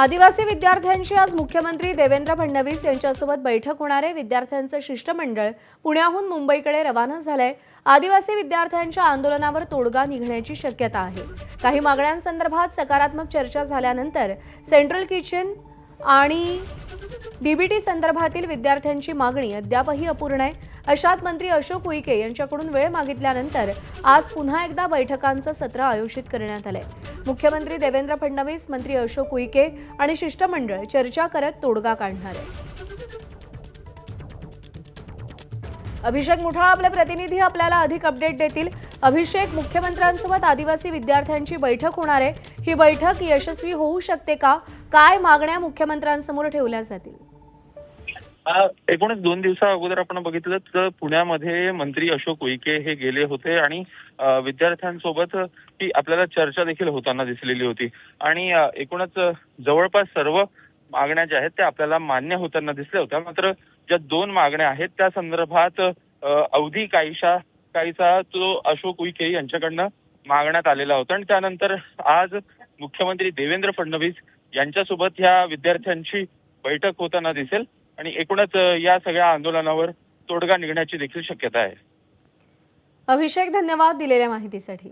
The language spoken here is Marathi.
आदिवासी विद्यार्थ्यांची आज मुख्यमंत्री देवेंद्र फडणवीस यांच्यासोबत बैठक होणार आहे। विद्यार्थ्यांचं शिष्टमंडळ पुण्याहून मुंबईकडे रवाना झालंय। आदिवासी विद्यार्थ्यांच्या आंदोलनावर तोडगा निघण्याची शक्यता आहे। काही मागण्यांसंदर्भात सकारात्मक चर्चा झाल्यानंतर सेंट्रल किचन आणि डीबीटी संदर्भातील विद्यार्थ्यांची मागणी अद्यापही अपूर्ण आहे। अशात मंत्री अशोक उईके यांच्याकडून वेळ मागितल्यानंतर आज पुन्हा एकदा बैठकांचं सत्र आयोजित करण्यात आलंय। मुख्यमंत्री देवेंद्र फडणवीस, मंत्री अशोक उईके आणि शिष्टमंडळ चर्चा करत तोडगा काढणार आहे। अभिषेक मुठाळ आपले प्रतिनिधी आपल्याला अधिक अपडेट देतील। अभिषेक, मुख्यमंत्र्यांसोबत आदिवासी विद्यार्थ्यांची बैठक होणार आहे। ही बैठक यशस्वी होऊ शकते का? काय मागण्या मुख्यमंत्र्यांसमोर ठेवल्या जातील? एकूणच 2 दिवसा अगोदर आपण बघितलं तर पुण्यामध्ये मंत्री अशोक उईके हे गेले होते आणि विद्यार्थ्यांसोबत ही आपल्याला चर्चा देखील होताना दिसलेली होती आणि एकूणच जवळपास सर्व मागण्या ज्या आहेत त्या आपल्याला मान्य होताना दिसल्या होत्या। मात्र ज्या 2 मागण्या आहेत त्या संदर्भात अवधी काहीसा तो अशोक उईके यांच्याकडनं मागण्यात आलेला होता आणि त्यानंतर आज मुख्यमंत्री देवेंद्र फडणवीस यांच्यासोबत ह्या विद्यार्थ्यांची बैठक होताना दिसेल आणि एकूणच या सगळ्या आंदोलनावर तोडगा निघण्याची देखील शक्यता आहे। अभिषेक, धन्यवाद दिलेल्या माहितीसाठी।